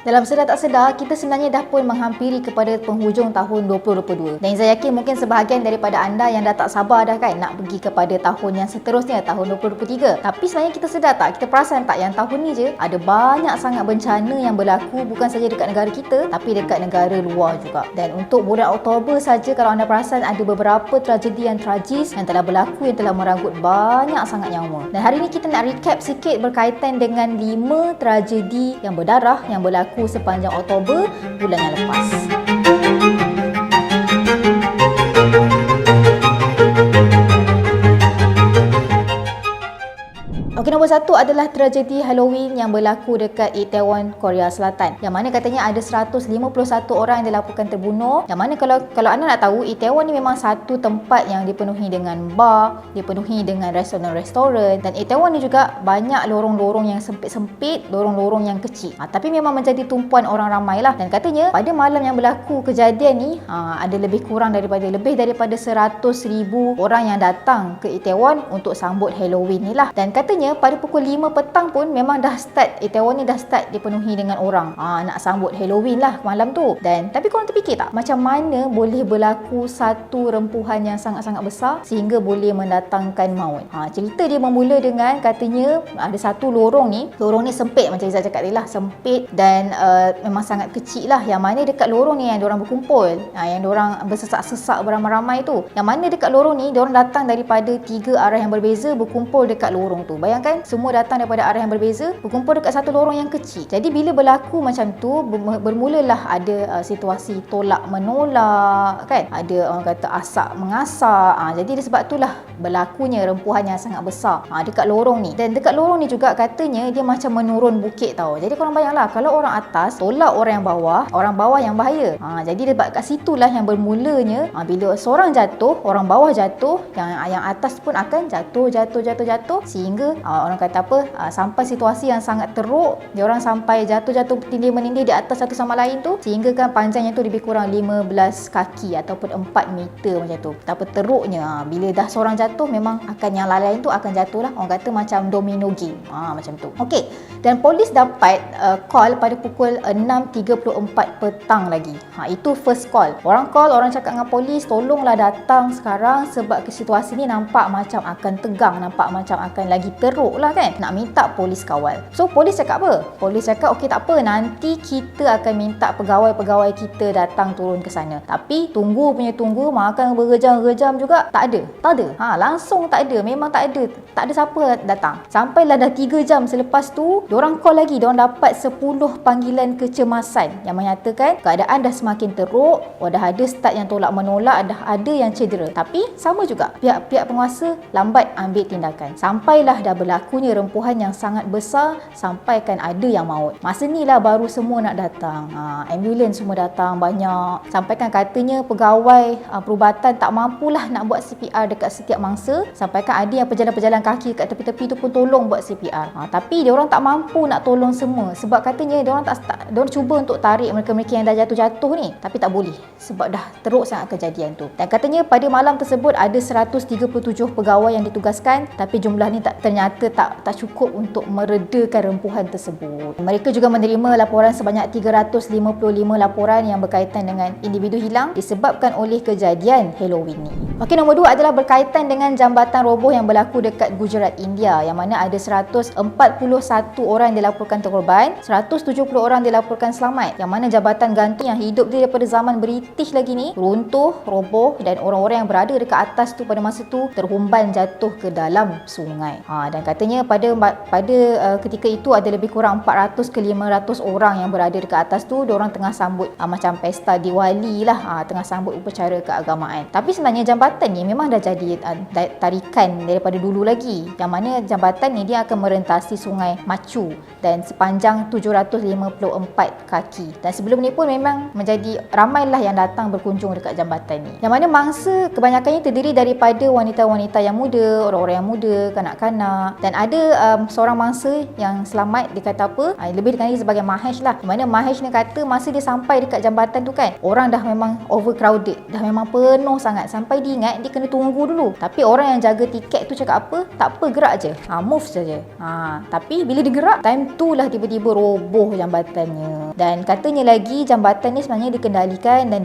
Dalam sedar tak sedar, kita sebenarnya dah pun menghampiri kepada penghujung tahun 2022. Dan saya yakin mungkin sebahagian daripada anda yang dah tak sabar dah kan nak pergi kepada tahun yang seterusnya, tahun 2023. Tapi sebenarnya kita sedar tak, kita perasan tak yang tahun ni je ada banyak sangat bencana yang berlaku bukan saja dekat negara kita tapi dekat negara luar juga. Dan untuk bulan Oktober saja, kalau anda perasan ada beberapa tragedi yang tragis yang telah berlaku, yang telah merenggut banyak sangat nyawa. Dan hari ni kita nak recap sikit berkaitan dengan 5 tragedi yang berdarah yang berlaku sepanjang Oktober bulan yang lepas. Okey, nombor 1 adalah tragedi Halloween yang berlaku dekat Itaewon, Korea Selatan. Yang mana katanya ada 151 orang yang dilaporkan terbunuh. Yang mana kalau anda nak tahu, Itaewon ni memang satu tempat yang dipenuhi dengan bar, dipenuhi dengan restoran-restoran, dan Itaewon ni juga banyak lorong-lorong yang sempit-sempit, lorong-lorong yang kecil. Tapi memang menjadi tumpuan orang ramai lah. Dan katanya pada malam yang berlaku kejadian ni, ada lebih daripada 100,000 orang yang datang ke Itaewon untuk sambut Halloween ni lah. Dan katanya pada pukul 5 petang pun memang dah start, Itaewon ni dah start dipenuhi dengan orang nak sambut Halloween lah malam tu. Dan tapi korang terfikir tak macam mana boleh berlaku satu rempuhan yang sangat-sangat besar sehingga boleh mendatangkan maut? Cerita dia bermula dengan katanya ada satu lorong ni sempit, macam Izzah cakap tadi lah, sempit dan memang sangat kecil lah. Yang mana dekat lorong ni yang diorang berkumpul, yang diorang bersesak-sesak beramai-ramai tu, yang mana dekat lorong ni diorang datang daripada 3 arah yang berbeza berkumpul dekat lorong tu. Bayangkan semua datang daripada arah yang berbeza berkumpul dekat satu lorong yang kecil. Jadi bila berlaku macam tu, bermulalah ada situasi tolak menolak kan, ada orang kata asak mengasak. Jadi disebab itulah berlakunya rempuhan yang sangat besar dekat lorong ni. Dan dekat lorong ni juga katanya dia macam menurun bukit tau. Jadi korang bayanglah kalau orang atas tolak orang bawah yang bahaya. Jadi dekat kat situlah yang bermulanya bila seorang jatuh, orang bawah jatuh, yang atas pun akan jatuh sehingga orang kata apa, sampai situasi yang sangat teruk, dia orang sampai jatuh menindih di atas satu sama lain tu, sehingga kan panjangnya tu lebih kurang 15 kaki ataupun 4 meter macam tu. Betapa teruknya bila dah seorang jatuh memang akan yang lain tu akan jatuh lah, orang kata macam domino game macam tu. Okey, dan polis dapat call pada pukul 6.34 petang lagi. Itu first call. Orang cakap dengan polis, tolonglah datang sekarang sebab situasi ni nampak macam akan tegang, nampak macam akan lagi teruk lah kan, nak minta polis kawal. So polis cakap apa? Polis cakap okey tak apa, nanti kita akan minta pegawai-pegawai kita datang turun ke sana. Tapi tunggu makan berjam-jam juga tak ada. Langsung tak ada, memang tak ada siapa datang. Sampailah dah 3 jam selepas tu, diorang call lagi, diorang dapat 10 panggilan kecemasan yang menyatakan keadaan dah semakin teruk, dah ada start yang tolak menolak, dah ada yang cedera. Tapi sama juga pihak penguasa lambat ambil tindakan. Sampailah dah berlakunya rempuhan yang sangat besar, sampaikan ada yang maut. Masa ni lah baru semua nak datang. Ambulans semua datang banyak. Sampaikan katanya pegawai perubatan tak mampulah nak buat CPR dekat setiap mangsa. Sampaikan ada yang pejalan-pejalan kaki kat tepi-tepi tu pun tolong buat CPR. Tapi dia orang tak mampu nak tolong semua sebab katanya dia orang cuba untuk tarik mereka-mereka yang dah jatuh ni, tapi tak boleh sebab dah teruk sangat kejadian tu. Dan katanya pada malam tersebut ada 137 pegawai yang ditugaskan, tapi jumlah ni ternyata tak cukup untuk meredakan rempuhan tersebut. Mereka juga menerima laporan sebanyak 355 laporan yang berkaitan dengan individu hilang disebabkan oleh kejadian Halloween ni. Okey, nombor 2 adalah berkaitan dengan jambatan roboh yang berlaku dekat Gujarat, India, yang mana ada 141 orang yang dilaporkan terkorban, 170 orang dilaporkan selamat, yang mana jambatan gantung yang hidup dia daripada zaman British lagi ni runtuh, roboh, dan orang-orang yang berada dekat atas tu pada masa tu terhumban jatuh ke dalam sungai. Dan katanya pada ketika itu ada lebih kurang 400 ke 500 orang yang berada dekat atas tu. Diorang tengah sambut macam pesta Diwali lah, tengah sambut upacara keagamaan. Tapi sebenarnya jambatan ni memang dah jadi tarikan daripada dulu lagi, yang mana jambatan ni dia akan merentasi sungai Machu dan sepanjang 754 kaki. Dan sebelum ni pun memang menjadi ramailah yang datang berkunjung dekat jambatan ni, yang mana mangsa kebanyakannya terdiri daripada wanita-wanita yang muda, orang-orang yang muda, kanak-kanak. Dan ada seorang mangsa yang selamat, dia kata apa, lebih dikenali sebagai Mahesh lah, di mana Mahesh ni kata masa dia sampai dekat jambatan tu kan, orang dah memang overcrowded, dah memang penuh sangat, sampai dia ingat dia kena tunggu dulu. Tapi orang yang jaga tiket tu cakap apa, tak apa, gerak je, move saja. Tapi bila dia gerak, time tu lah tiba-tiba roboh jambatan kerugiannya. Dan katanya lagi jambatan ni sebenarnya dikendalikan dan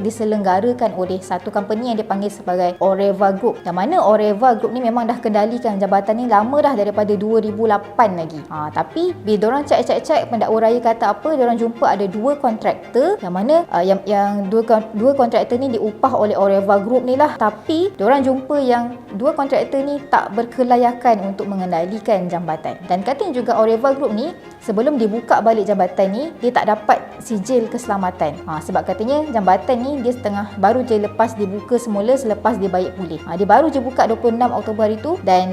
diselenggarakan oleh satu company yang dipanggil sebagai Oreva Group. Yang mana Oreva Group ni memang dah kendalikan jambatan ni lama dah, daripada 2008 lagi. Tapi bila diorang cek pendakwa raya kata apa, diorang jumpa ada dua kontraktor yang mana yang dua kontraktor ni diupah oleh Oreva Group ni lah. Tapi diorang jumpa yang dua kontraktor ni tak berkelayakan untuk mengendalikan jambatan. Dan katanya juga Oreva Group ni sebelum dibuka balik jambatan ni, dia tak dapat sijil keselamatan. Sebab katanya jambatan ni dia baru je lepas dibuka semula selepas dia baik pulih. Dia baru je buka 26 Oktober hari tu, dan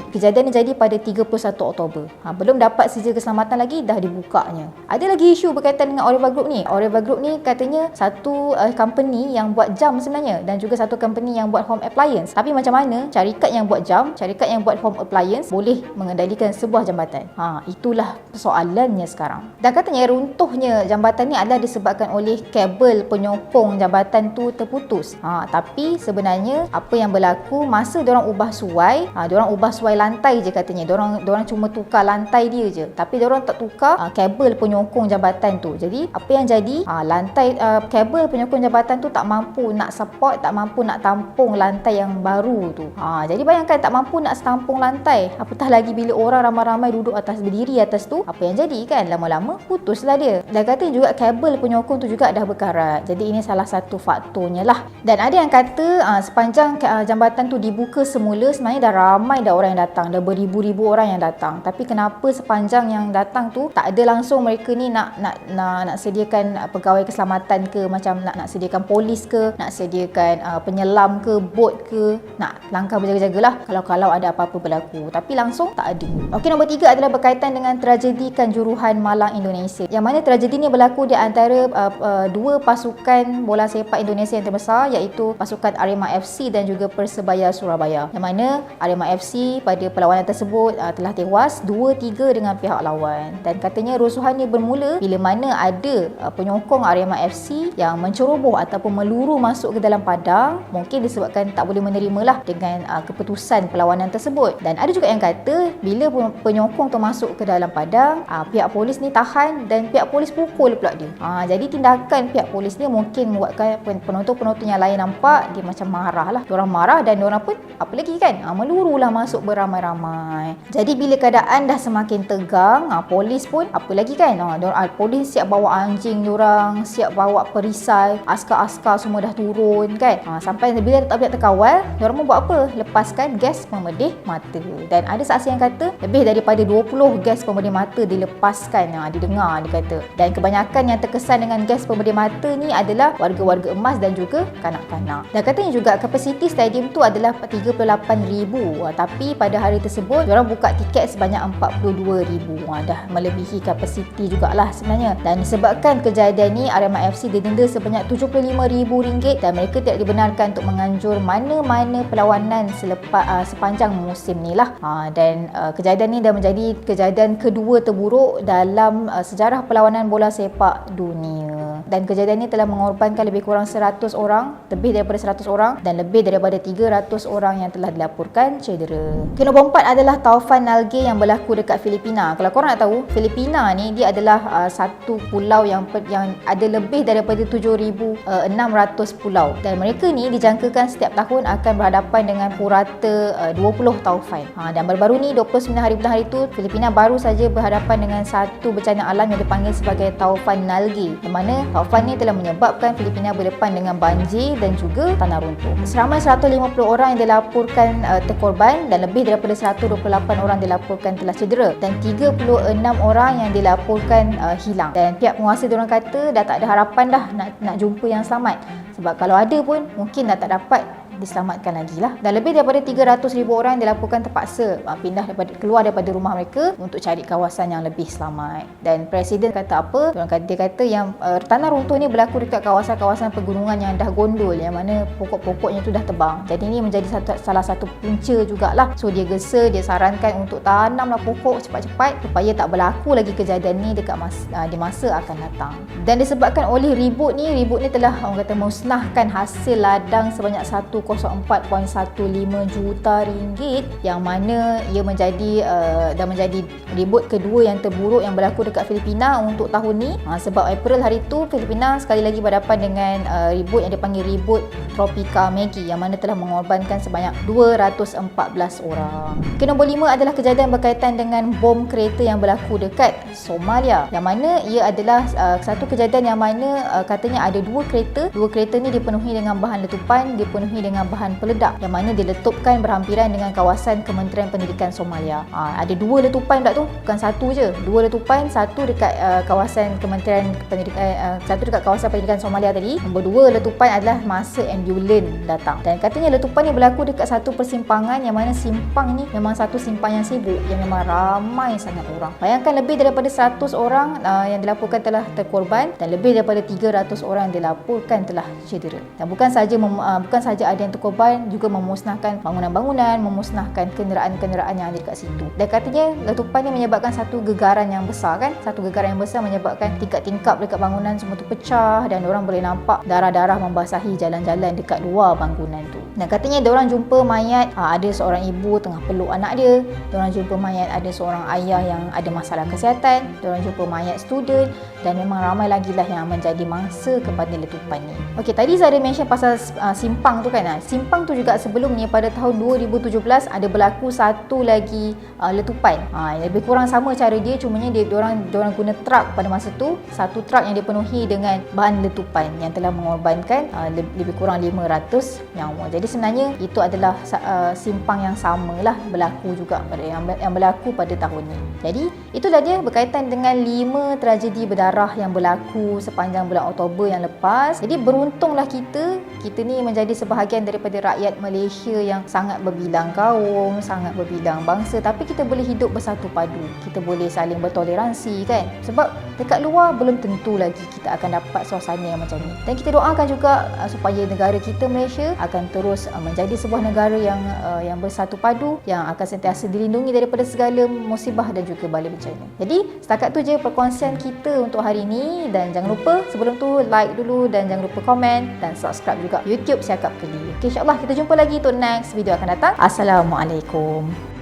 kejadian ni jadi pada 31 Oktober. Belum dapat sijil keselamatan lagi dah dibukanya. Ada lagi isu berkaitan dengan Oreva Group ni. Oreva Group ni katanya satu company yang buat jam sebenarnya, dan juga satu company yang buat home appliance. Tapi macam mana syarikat yang buat jam, syarikat yang buat home appliance boleh mengendalikan sebuah jambatan? Itulah soalannya sekarang. Dan katanya runtuhnya jambatan ni adalah disebabkan oleh kabel penyokong jambatan tu terputus. Tapi sebenarnya apa yang berlaku masa diorang ubah suai, diorang ubah suai lantai je katanya. Diorang cuma tukar lantai dia je, tapi diorang tak tukar kabel penyokong jambatan tu. Jadi apa yang jadi, lantai kabel penyokong jambatan tu tak mampu nak support, tak mampu nak tampung lantai yang baru tu. Jadi bayangkan tak mampu nak tampung lantai, apatah lagi bila orang ramai-ramai duduk berdiri atas tu, apa yang jadi kan, lama-lama putuslah dia. Dan katanya juga kabel penyokong tu juga dah berkarat. Jadi ini salah satu faktornya lah. Dan ada yang kata sepanjang jambatan tu dibuka semula, sebenarnya dah ramai dah orang yang datang, dah beribu-ribu orang yang datang. Tapi kenapa sepanjang yang datang tu tak ada langsung mereka ni nak sediakan pegawai keselamatan ke, macam nak sediakan polis ke, nak sediakan penyelam ke, bot ke, nak langkah berjaga-jagalah kalau ada apa-apa berlaku. Tapi langsung tak ada. Okey, nombor 3 adalah berkaitan dengan tragedi Kanjuruhan Malang Indonesia. Yang mana tragedi ni berlaku di antara dua pasukan bola sepak Indonesia yang terbesar, iaitu pasukan Arema FC dan juga Persebaya Surabaya. Yang mana Arema FC pada perlawanan tersebut telah tewas 2-3 dengan pihak lawan. Dan katanya rusuhan ni bermula bila mana ada penyokong Arema FC yang menceroboh ataupun meluru masuk ke dalam padang, mungkin disebabkan tak boleh menerimalah dengan keputusan perlawanan tersebut. Dan ada juga yang kata bila penyokong tu masuk ke dalam padang, pihak polis ni tahan dan pihak polis pukul pula dia. Jadi tindakan pihak polis ni mungkin membuatkan penonton-penonton yang lain nampak dia macam marah lah. Diorang marah dan diorang pun apa lagi kan, melurulah masuk beramai-ramai. Jadi bila keadaan dah semakin tegang, polis pun apa lagi kan, polis siap bawa anjing diorang, siap bawa perisai, askar-askar semua dah turun kan. Sampai bila tak boleh terkawal, diorang pun buat apa? Lepaskan gas pemedih mata. Dan ada saksi yang kata lebih daripada 20 gas pemedih mata dilepaskan, didengar dia kata. Dan kebanyakan yang terkesan dengan gas pemedih mata ni adalah warga-warga emas dan juga kanak-kanak. Dan katanya juga kapasiti stadium tu adalah 38,000, tapi pada hari tersebut diorang buka tiket sebanyak 42,000. Dah melebihi kapasiti jugalah sebenarnya. Dan disebabkan kejadian ni, Arema FC didenda sebanyak RM75,000 dan mereka tidak dibenarkan untuk menganjur mana-mana perlawanan sepanjang musim ni lah. Dan kejadian ni dah menjadi kejadian kedua terburuk dalam sejarah perlawanan bola sepak dunia. Dan kejadian ni telah mengorbankan lebih kurang 100 orang, lebih daripada 100 orang, dan lebih daripada 300 orang yang telah dilaporkan cedera. Nombor 4 adalah taufan alge yang berlaku dekat Filipina. Kalau korang nak tahu, Filipina ni dia adalah satu pulau yang ada lebih daripada 7,600 pulau, dan mereka ni dijangkakan setiap tahun akan berhadapan dengan purata 20 taufan. Dan baru-baru ni 29 hari bulan hari tu, Filipina baru saja berhadapan dengan satu bencana alam yang dipanggil sebagai taufan Nalge, di mana taufan ni telah menyebabkan Filipina berdepan dengan banjir dan juga tanah runtuh. Seramai 150 orang yang dilaporkan terkorban dan lebih daripada 128 orang dilaporkan telah cedera, dan 36 orang yang dilaporkan hilang. Dan pihak penguasa diorang kata dah tak ada harapan dah nak jumpa yang selamat, sebab kalau ada pun mungkin dah tak dapat diselamatkan lagi lah. Dan lebih daripada 300,000 orang yang dilaporkan terpaksa keluar daripada rumah mereka untuk cari kawasan yang lebih selamat. Dan Presiden kata apa? Dia kata yang tanah runtuh ni berlaku dekat kawasan-kawasan pegunungan yang dah gondol, yang mana pokok-pokoknya tu dah tebang. Jadi ini menjadi salah satu punca jugalah. So dia sarankan untuk tanamlah pokok cepat-cepat supaya tak berlaku lagi kejadian ni di masa akan datang. Dan disebabkan oleh ribut ni telah orang kata musnahkan hasil ladang sebanyak 1,5 104.15 juta ringgit, yang mana ia dah menjadi ribut kedua yang terburuk yang berlaku dekat Filipina untuk tahun ni. Sebab April hari tu Filipina sekali lagi berhadapan dengan ribut yang dipanggil ribut Tropika Maggie, yang mana telah mengorbankan sebanyak 214 orang. Nombor 5 adalah kejadian berkaitan dengan bom kereta yang berlaku dekat Somalia, yang mana ia adalah satu kejadian yang mana katanya ada dua kereta ni dipenuhi dengan bahan letupan, dipenuhi dengan bahan peledak, yang mana diletupkan berhampiran dengan kawasan Kementerian Pendidikan Somalia. Ada dua letupan pula tu, bukan satu je, dua letupan, satu dekat kawasan Kementerian Pendidikan, satu dekat kawasan pendidikan Somalia tadi. Nombor dua letupan adalah masa ambulan datang, dan katanya letupan ni berlaku dekat satu persimpangan, yang mana simpang ni memang satu simpang yang sibuk, yang memang ramai sangat orang. Bayangkan lebih daripada 100 orang yang dilaporkan telah terkorban, dan lebih daripada 300 orang yang dilaporkan telah cedera. Dan bukan saja ada yang terkorban, juga memusnahkan bangunan-bangunan, memusnahkan kenderaan-kenderaan yang ada dekat situ. Dan katanya letupan ni menyebabkan satu gegaran yang besar kan, satu gegaran yang besar menyebabkan tingkap-tingkap dekat bangunan semua tu pecah, dan orang boleh nampak darah-darah membasahi jalan-jalan dekat luar bangunan tu. Dan katanya diorang jumpa mayat, ada seorang ibu tengah peluk anak dia, diorang jumpa mayat ada seorang ayah yang ada masalah kesihatan, diorang jumpa mayat student, dan memang ramai lagi lah yang menjadi mangsa kepada letupan ni. Okey, tadi saya ada mention pasal simpang tu kan. Simpang tu juga sebelum ni pada tahun 2017 ada berlaku satu lagi letupan. Lebih kurang sama cara dia, cumanya diorang guna truk pada masa tu, satu truk yang dipenuhi dengan bahan letupan yang telah mengorbankan lebih kurang 500 nyawa. Jadi sebenarnya itu adalah simpang yang samalah berlaku juga yang berlaku pada tahun ni. Jadi itulah dia berkaitan dengan 5 tragedi berdarah yang berlaku sepanjang bulan Oktober yang lepas. Jadi beruntunglah kita ni menjadi sebahagian daripada rakyat Malaysia yang sangat berbilang kaum, sangat berbilang bangsa, tapi kita boleh hidup bersatu padu, kita boleh saling bertoleransi kan. Sebab dekat luar belum tentu lagi kita akan dapat suasana yang macam ni. Dan kita doakan juga supaya negara kita Malaysia akan terus menjadi sebuah negara yang bersatu padu, yang akan sentiasa dilindungi daripada segala musibah dan juga bala bencana. Jadi setakat tu je perkongsian kita untuk hari ini, dan jangan lupa sebelum tu like dulu, dan jangan lupa komen dan subscribe juga YouTube Siakap Keli. Okay, insyaAllah kita jumpa lagi untuk next video akan datang. Assalamualaikum.